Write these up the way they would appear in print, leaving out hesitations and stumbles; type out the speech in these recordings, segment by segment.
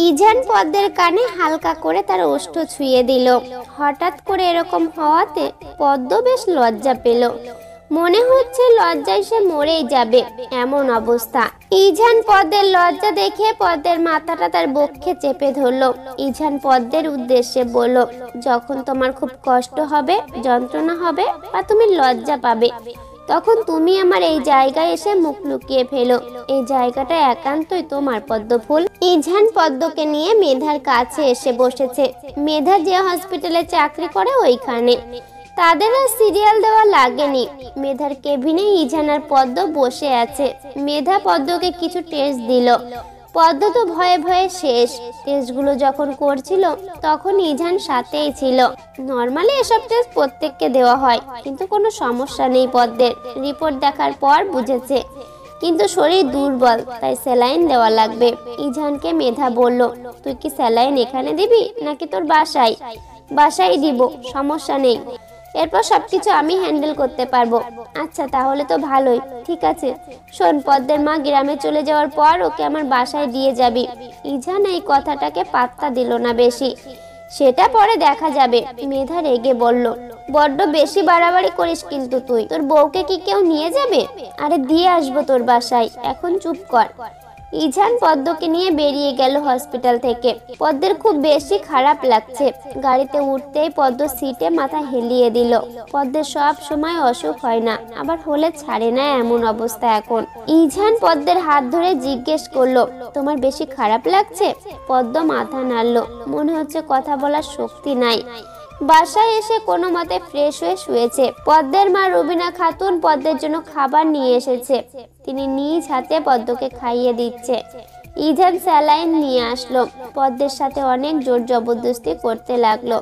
ইজান পদ্মের কানে হালকা করে তার ওষ্ঠ ছুঁয়ে দিল। হঠাৎ করে এরকম হওয়াতে পদ্ম বেশ লজ্জা পেল। মনে হচ্ছে লজ্জায় সে মরেই যাবে এমন অবস্থা। ইজান পদ্মের লজ্জা দেখে পদ্মের মাথাটা তার বক্ষে চেপে ধরলো। ইজান পদ্মের উদ্দেশ্যে বলল, যখন তোমার খুব কষ্ট হবে, যন্ত্রণা হবে বা তুমি লজ্জা পাবে, তখন তুমি আমার এই জায়গায় এসে মুখ লুকিয়ে ফেলো। এই জায়গাটা একান্তই তোমার পদ্মফুল। ইজান পদ্মকে নিয়ে মেধার কাছে এসে বসেছে। মেধা যে হসপিটালে চাকরি করে ওইখানে। তাদের আর সিরিয়াল দেওয়া লাগেনি। মেধার কেবিনে ইজান আর পদ্ম বসে আছে। মেধা পদ্মকে কিছু টেস্ট দিল। পদ্ম তো ভয়ে ভয়ে শেষ। টেস্টগুলো যখন করছিল তখন ইজান সাথেই ছিল। নর্মালি এসব টেস্ট প্রত্যেককে দেওয়া হয়, কিন্তু কোনো সমস্যা নেই পদ্মের। রিপোর্ট দেখার পর বুঝেছে, কিন্তু শরীর দুর্বল, তাই স্যালাইন দেওয়া লাগবে। ইজানকে মেধা বলল, তুই কি স্যালাইন এখানে দিবি নাকি তোর বাসায়? বাসায় দিব, সমস্যা নেই, এরপর সবকিছু আমি হ্যান্ডেল করতে পারবো। আচ্ছা, তাহলে তো ভালোই। ঠিক আছে, শোন, পদ্মের মা গ্রামে চলে যাওয়ার পর ওকে আমার বাসায় দিয়ে যাবি। ইজান এই কথাটাকে পাত্তা দিল না বেশি। সেটা পরে দেখা যাবে। মেধা রেগে বলল, বড্ড বেশি বাড়াবাড়ি করিস কিন্তু তুই। তোর বউকে কি কেউ নিয়ে যাবে? আরে দিয়ে আসবো তোর বাসায়, এখন চুপ কর। ইজান পদ্মকে নিয়ে বেরিয়ে গেল হসপিটাল থেকে। পদ্মের খুব বেশি খারাপ লাগছে। গাড়িতে উঠতেই পদ্ম সিটে মাথা হেলিয়ে দিল। পদ্মের সব সময় অসুখ হয় না, আবার হলে ছাড়ে না এমন অবস্থা এখন। ইজান পদ্মের হাত ধরে জিজ্ঞেস করলো, তোমার বেশি খারাপ লাগছে? পদ্ম মাথা নাড়ল। মনে হচ্ছে কথা বলার শক্তি নাই। বাসায় এসে কোনো মতে ফ্রেশ হয়ে শুয়েছে। পদ্মের মা রুবিনা খাতুন পদ্মের জন্য খাবার নিয়ে এসেছে। তিনি নিজ হাতে পদ্মকে খাইয়ে দিচ্ছে। ইজান স্যালাইন নিয়ে আসলো। পদ্মের সাথে অনেক জোর জবরদস্তি করতে লাগলো।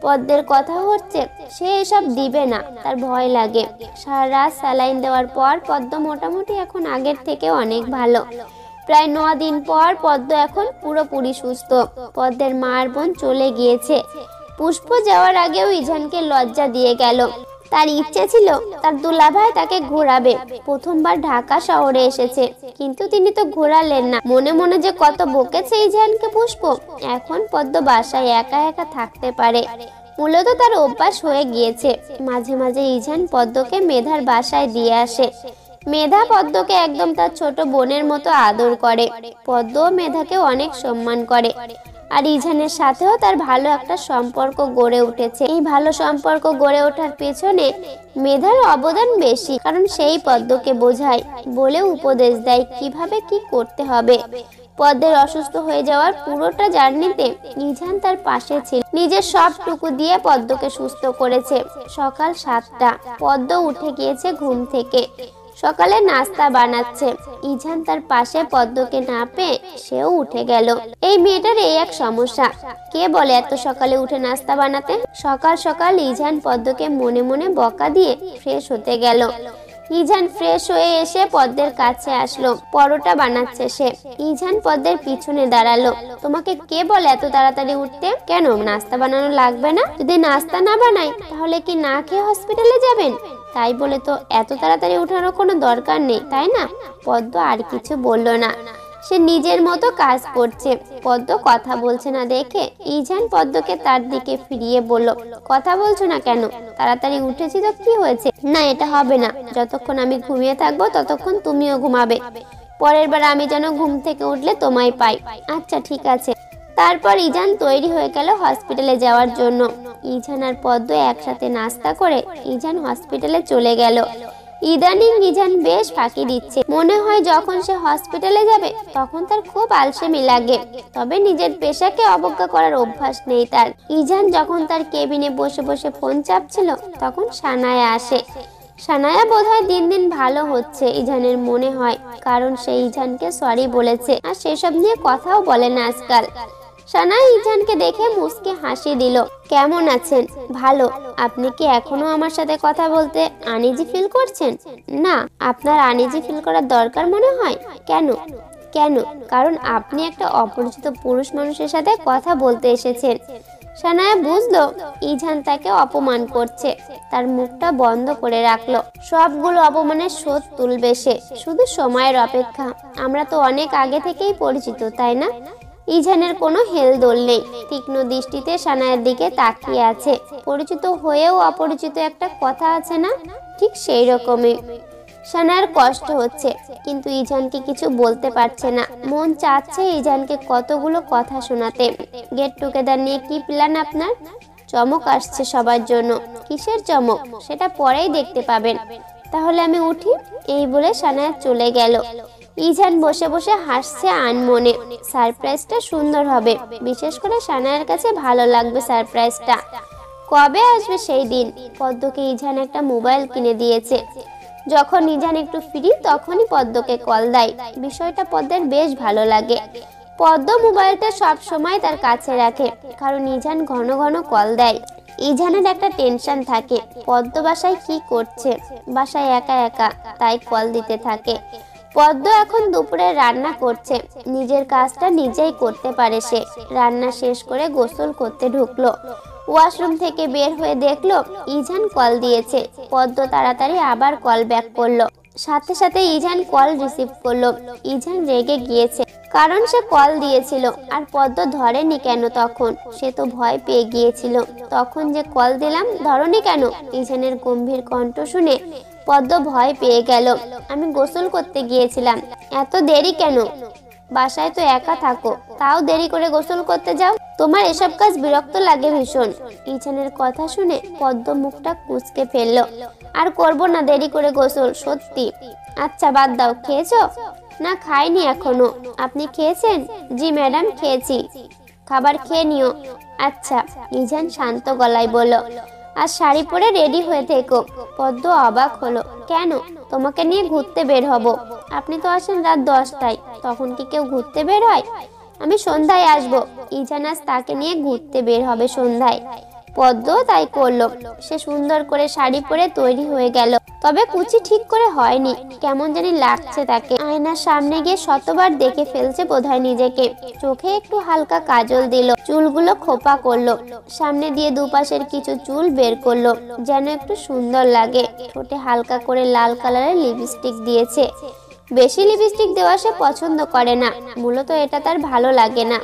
পদ্মের কথা হচ্ছে সে এসব দিবে না, তার ভয় লাগে। সারা রাত স্যালাইন দেওয়ার পর পদ্ম মোটামুটি এখন আগের থেকে অনেক ভালো। প্রায় 9 দিন পর পদ্ম এখন পুরোপুরি সুস্থ। পদ্মের মার বোন চলে গিয়েছে। পুষ্প যাওয়ার আগেও ইজানকে লজ্জা দিয়ে গেল। তার ইচ্ছে ছিল তার দুলাভাই তাকে ঘোরাবে। প্রথমবার ঢাকা শহরে এসেছে, কিন্তু তিনি তো ঘোরালেন না। মনে মনে যে কত বকেছে ইজানকে পুষ্প। এখন পদ্ম বাসায় একা একা থাকতে পারে। মূলত তার অভ্যাস হয়ে গিয়েছে। মাঝে মাঝে ইজান পদ্মকে মেধার বাসায় দিয়ে আসে। মেধা পদ্মকে একদম তার ছোট বোনের মতো আদর করে। পদ্ম মেধাকে অনেক সম্মান করে। আর ইজানের সাথেও তার ভালো একটা সম্পর্ক গড়ে উঠেছে। এই ভালো সম্পর্ক গড়ে ওঠার পেছনে মেধার অবদান বেশি, কারণ সেই পদ্মকে বোঝায়, বলে উপদেশ দেয় কিভাবে কি করতে হবে। পদ্মের অসুস্থ হয়ে যাওয়ার পুরোটা জার্নিতে ইজান তার পাশে ছিল। নিজের সবটুকু দিয়ে পদ্মকে সুস্থ করেছে। সকাল 7টা, পদ্ম উঠে গিয়েছে ঘুম থেকে। সকালে নাস্তা বানাচ্ছে। ইজান তার পাশে পদ্মকে না পেয়ে সেও উঠে গেল। এই মেয়েটার এই এক সমস্যা, কে বলে এত সকালে উঠে নাস্তা বানাতে। সকাল সকাল ইজান পদ্মকে মনে মনে বকা দিয়ে ফ্রেশ হতে গেল। ইজান ফ্রেশ হয়ে এসে পদ্মের কাছে আসলো। পরোটা বানাচ্ছে সে। ইজান পদ্মের পিছনে দাঁড়ালো। তোমাকে কে বলে এত তাড়াতাড়ি উঠতে? কেন, নাস্তা বানানো লাগবে না? যদি নাস্তা না বানাই তাহলে কি না খেয়ে হসপিটালে যাবেন? তাই বলে তো এত তাড়াতাড়ি ওঠারও কোনো দরকার নেই, তাই না? পদ্ম আর কিছু বলল না। সে নিজের মতো কাজ করছে। পদ্ম কথা বলছে না দেখে ইজান পদ্মকে তার দিকে ফিরিয়ে বলল, কথা বলছো না কেন? তাড়াতাড়ি উঠেছি তো কি হয়েছে? না, এটা হবে না। যতক্ষণ আমি ঘুমিয়ে থাকবো ততক্ষণ তুমিও ঘুমাবে। পরের বার আমি যেন ঘুম থেকে উঠলে তোমায় পাই। আচ্ছা ঠিক আছে। তারপর ইজান তৈরি হয়ে গেল হসপিটালে যাওয়ার জন্য। ইজান আর পদ্ম একসাথে নাস্তা করে ইজান হসপিটালে চলে গেল। ইদানিং ইজান বেশ ফাঁকি দিচ্ছে। মনে হয় যখন সে হসপিটালে যাবে তখন তার খুব আলসেমি লাগে। তবে নিজের পেশাকে অবজ্ঞা করার অভ্যাস নেই তার। ইজান যখন তার কেবিনে বসে বসে ফোন চাপছিল তখন সানায়া আসে। সানায়া বোধহয় দিন দিন ভালো হচ্ছে ইজানের মনে হয়, কারণ সে ইজানকে সরি বলেছে আর সেসব নিয়ে কথাও বলে না আজকাল। সানায়া ইজানকে দেখে মুস্কি হাসি দিল। কেমন আছেন? ভালো। আপনি কি এখনো আমার সাথে কথা বলতে আনইজি ফিল করছেন? না, আপনার আনইজি ফিল করার দরকার মনে হয়। কেন? কারণ আপনি একটা অপরিচিত পুরুষ মানুষের সাথে কথা বলতে এসেছেন। সানায়া বুঝলো ইজান তাকে অপমান করছে। তার মুখটা বন্ধ করে রাখলো। সবগুলো অপমানের শোধ তুলবে সে, শুধু সময়ের অপেক্ষা। আমরা তো অনেক আগে থেকেই পরিচিত, তাই না? ইজানের কোনো হেলদোল নেই, তীক্ষ্ণ দৃষ্টিতে সানায়ের দিকে তাকিয়ে আছে। পরিচিত হয়েও অপরিচিত একটা কথা আছে না, ঠিক সেই রকমই। সানায়ের কষ্ট হচ্ছে, কিন্তু ইজানকে কিছু বলতে পারছে না। মন চাচ্ছে ইজানকে কতগুলো কথা শোনাতে। গেট টুগেদার নিয়ে কি প্ল্যান আপনার? চমক আসছে সবার জন্য। কিসের চমক সেটা পরেই দেখতে পাবেন। তাহলে আমি উঠি, এই বলে সানায়ের চলে গেল। ইজান বসে বসে হাসছে আনমনে। সারপ্রাইজটা সুন্দর হবে, বিশেষ করে সানায়ের কাছে ভালো লাগবে সারপ্রাইজটা। কবে আসবে সেই দিন? পদ্মকে ইজান একটা মোবাইল কিনে দিয়েছে। যখন ইজান একটু ফ্রি তখনই পদ্মকে কল দেয়। বিষয়টা পদ্মের বেশ ভালো লাগে। পদ্ম মোবাইলটা সব সময় তার কাছে রাখে, কারণ ইজান ঘন ঘন কল দেয়। ইজানের একটা টেনশন থাকে, পদ্ম বাসায় কি করছে, বাসায় একা একা, তাই কল দিতে থাকে। পদ্ম এখন দুপুরে রান্না করছে, নিজের কাজটা নিজেই করতে পারে সে। রান্না শেষ করে গোসল করতে ঢুকলো। ওয়াশরুম থেকে বের হয়ে দেখলো ইজান কল দিয়েছে। পদ্ম তাড়াতাড়ি আবার কল ব্যাক করলো। সাথে সাথে ইজান কল রিসিভ করলো। ইজান রেগে গিয়েছে, কারণ সে কল দিয়েছিল আর পদ্ম ধরেনি কেন। তখন সে তো ভয় পেয়ে গিয়েছিল। তখন যে কল দিলাম ধরনি কেন? ইজানের গম্ভীর কণ্ঠ শুনে পদ্ম ভয় পেয়ে গেল। আমি গোসল করতে গিয়েছিলাম। এত দেরি কেন? বাসায় তো একা থাকো, তাও দেরি করে গোসল করতে যাও। তোমার এসব কাজ বিরক্ত লাগে ভীষণ। ইজানের কথা শুনে পদ্ম মুখটা কুঁচকে ফেললো। আর করব না দেরি করে গোসল, সত্যি। আচ্ছা বাদ দাও, খেয়েছো? না খাইনি এখনো। আপনি খেয়েছেন? জি ম্যাডাম, খেয়েছি। খাবার খেয়ে নিও। আচ্ছা, ইজান শান্ত গলায় বলল। আর শাড়ি পরে রেডি হয়ে থেকো। পদ্ম অবাক হলো। কেন? তোমাকে নিয়ে ঘুরতে বের হব। আপনি তো আসেন রাত 10টায়, তখন কি কেউ ঘুরতে বের হয়? আমি সন্ধ্যায় আসব। ইজান আজ তাকে নিয়ে ঘুরতে বের হবে সন্ধ্যায়। পদ্ম তাই করলো। সে সুন্দর করে শাড়ি পরে তৈরি হয়ে গেল। তবে কুচি ঠিক করে হয়নি, কেমন জানি লাগছে তাকে। আয়নার সামনে গিয়ে শতবার দেখে ফেলছে বোধহয় নিজেকে। চোখে একটু হালকা কাজল দিল, চুলগুলো খোপা করলো, সামনে দিয়ে দুপাশের কিছু চুল বের করলো, যেন একটু সুন্দর লাগে। ঠোঁটে হালকা করে লাল কালারের লিপস্টিক দিয়েছে। বেশি লিপস্টিক দেওয়া সে পছন্দ করে না, মূলত এটা তার ভালো লাগে না।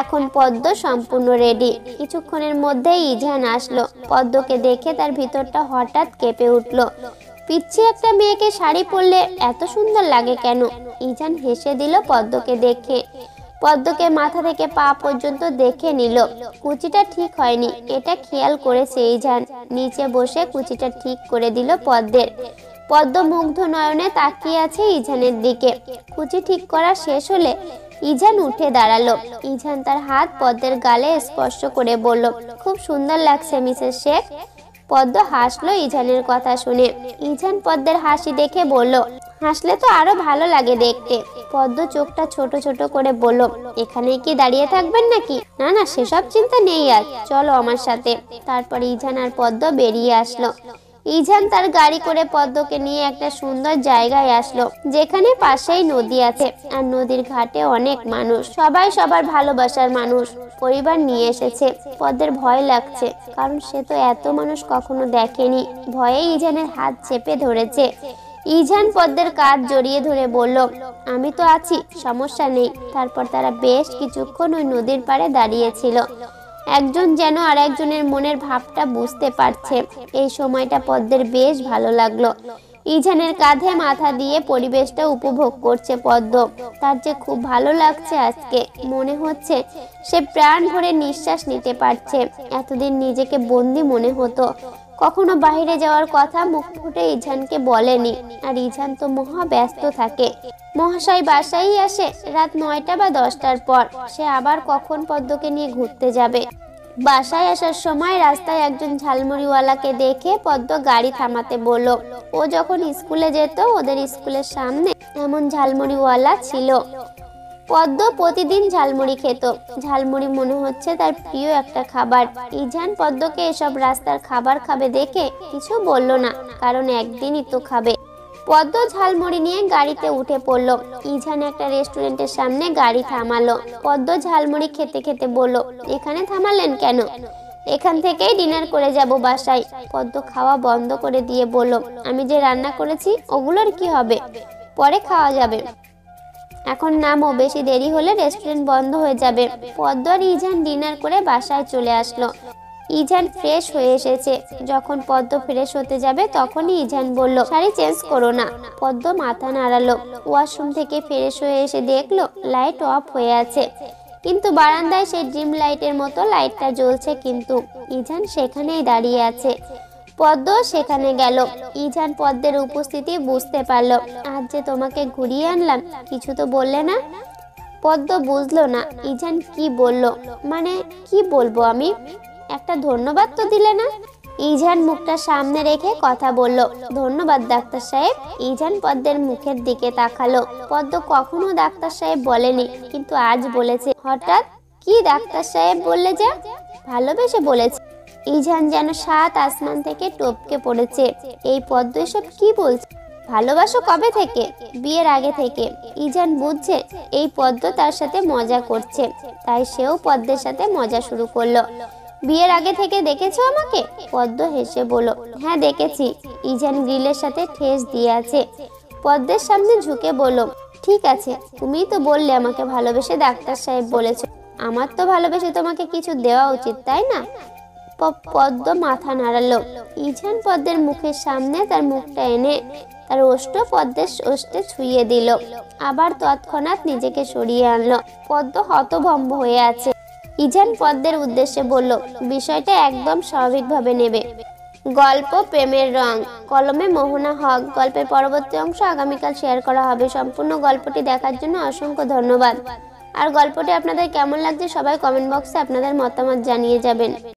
এখন পদ্ম সম্পূর্ণ রেডি। কিছুক্ষণের মধ্যেই ইজান আসলো। পদ্মকে দেখে তার ভিতরটা হঠাৎ কেঁপে উঠলো। পিচ্ছি একটা মেয়েকে শাড়ি পরলে এত সুন্দর লাগে কেন? ইজান হেসে দিল পদ্মকে দেখে। পদ্মকে মাথা থেকে পা পর্যন্ত দেখে নিল। কুচিটা ঠিক হয়নি, এটা খেয়াল করেছে ইজান। নিচে বসে কুচিটা ঠিক করে দিল পদ্মের। পদ্ম মুগ্ধ নয়নে তাকিয়ে আছে ইজানের দিকে। কুচি ঠিক করা শেষ হলে ইজান উঠে দাঁড়ালো। ইজান তার হাত পদ্মের গালে স্পর্শ করে বলল, খুব সুন্দর লাগছে মিসেস শেখ। পদ্ম হাসলো ইজানের কথা শুনে। ইজান পদ্মের হাসি দেখে বলল, হাসলে তো আরো ভালো লাগে দেখতে। পদ্ম চোখটা ছোট ছোট করে বলল, এখানে কি দাঁড়িয়ে থাকবেন নাকি? না না, সেসব চিন্তা নেই আজ, চলো আমার সাথে। তারপর ইজান আর পদ্ম বেরিয়ে আসলো। ইজান তার গাড়ি করে পদ্মকে নিয়ে একটা সুন্দর জায়গায় আসলো, যেখানে পাশেই নদী আছে আর নদীর ঘাটে অনেক মানুষ। সবাই সবার ভালোবাসার মানুষ, পরিবার নিয়ে এসেছে। পদ্মের ভয় লাগছে, কারণ সে তো এত মানুষ কখনো দেখেনি। ভয়ে ইজানের হাত চেপে ধরেছে। ইজান পদ্মের কাঁধ জড়িয়ে ধরে বলল, আমি তো আছি, সমস্যা নেই। তারপর তারা বেশ কিছুক্ষণ ওই নদীর পাড়ে দাঁড়িয়েছিল। একজন যেন আর একজনের মনের ভাবটা বুঝতে পারছে। এই সময়টা পদ্মের বেশ ভালো লাগলো। ইজানের কাঁধে মাথা দিয়ে পরিবেশটা উপভোগ করছে পদ্ম। তার যে খুব ভালো লাগছে আজকে। মনে হচ্ছে সে প্রাণ ভরে নিঃশ্বাস নিতে পারছে। এতদিন নিজেকে বন্দি মনে হতো, কখনো বাইরে যাওয়ার কথা মুখ ফুটে ইজানকে বলেনি। আর ইজান তো মহা ব্যস্ত থাকে। মহাশয় বাসায় আসে রাত 9টা বা 10টার পর। সে আবার কখন পদ্মকে নিয়ে ঘুরতে যাবে? বাসায় আসার সময় রাস্তায় একজন ঝালমুড়িওয়ালাকে দেখে পদ্ম গাড়ি থামাতে বলল। ও যখন স্কুলে যেত ওদের স্কুলের সামনে এমন ঝালমুড়িওয়ালা ছিল। পদ্ম প্রতিদিন ঝালমুড়ি খেত। ঝালমুড়ি মনে হচ্ছে তার প্রিয় একটা খাবার। ইজান পদ্মকে এসব রাস্তার খাবার খাবে দেখে কিছু বলল না, কারণ একদিনই তো খাবে। পদ্ম ঝালমুড়ি নিয়ে গাড়িতে উঠে পড়লো। ইজান একটা রেস্টুরেন্টের সামনে গাড়ি থামালো। পদ্ম ঝালমুড়ি খেতে খেতে বলল, এখানে থামালেন কেন? এখান থেকেই ডিনার করে যাব বাসায়। পদ্ম খাওয়া বন্ধ করে দিয়ে বলল, আমি যে রান্না করেছি ওগুলোর কি হবে? পরে খাওয়া যাবে। এখন নামো, বেশি দেরি হলে রেস্টুরেন্ট বন্ধ হয়ে যাবে। পদ্ম আর ইজান ডিনার করে বাসায় চলে আসলো। ইজান ফ্রেশ হয়ে এসেছে। যখন পদ্ম ফ্রেশ হতে যাবে তখনই ইজান বলল, শাড়ি চেঞ্জ করো না। পদ্ম মাথা নাড়ালো। ওয়াশরুম থেকে ফ্রেশ হয়ে এসে দেখলো লাইট অফ হয়ে আছে, কিন্তু বারান্দায় সেই ড্রিম লাইটের মতো লাইটটা জ্বলছে। কিন্তু ইজান সেখানেই দাঁড়িয়ে আছে। পদ্ম সেখানে গেল। ইজান পদ্মের উপস্থিতি বুঝতে পারলো। আজ যে তোমাকে ঘুরিয়ে আনলাম, কিছু তো বললে না। পদ্ম বুঝলো না ইজান কি বলল, মানে কি বলবো আমি, একটা ধন্যবাদ তো দিলে না। ইজান মুখটা সামনে রেখে কথা বলল, ধন্যবাদ ডাক্তার সাহেব। ইজান পদ্মের মুখের দিকে তাকালো। পদ্ম কখনো ডাক্তার সাহেব বলেনি, কিন্তু আজ বলেছে। হঠাৎ কি ডাক্তার সাহেব বললে যে? ভালোবেসে বলেছে। ইজান যেন সাত আসমান থেকে টপকে পড়েছে। এই পদ্ম এসব কি বলছে? ভালোবাসো কবে থেকে? বিয়ের আগে থেকে। ইজান বুঝছে এই পদ্ম তার সাথে মজা করছে, তাই সেও পদ্মের সাথে মজা শুরু করলো। বিয়ের আগে থেকে দেখেছো আমাকে? পদ্ম হেসে বলল, হ্যাঁ দেখেছি। ইজান গ্রিলের সাথে ঠেস দিয়ে আছে। পদ্মের সামনে ঝুঁকে বলল, ঠিক আছে, তুমিই তো বললে আমাকে ভালোবেসে ডাক্তার সাহেব বলেছো, আমার তো ভালোবেসে তোমাকে কিছু দেওয়া উচিত, তাই না? পদ্ম মাথা নাড়ালো। ইজান পদ্মের মুখের সামনে তার মুখটা এনে তার ওষ্ঠ পদ্মের ওষ্ঠে ছুঁয়ে দিল। আবার তৎক্ষণাৎ নিজেকে সরিয়ে আনলো। পদ্ম হতভম্ব হয়ে আছে। ইজান পদ্মের উদ্দেশ্যে বলল, বিষয়টা একদম স্বাভাবিকভাবে নেবে। গল্প প্রেমের রং, কলমে মোহনা হক। গল্পের পরবর্তী অংশ আগামীকাল শেয়ার করা হবে। সম্পূর্ণ গল্পটি দেখার জন্য অসংখ্য ধন্যবাদ। আর গল্পটি আপনাদের কেমন লাগছে সবাই কমেন্ট বক্সে আপনাদের মতামত জানিয়ে যাবেন।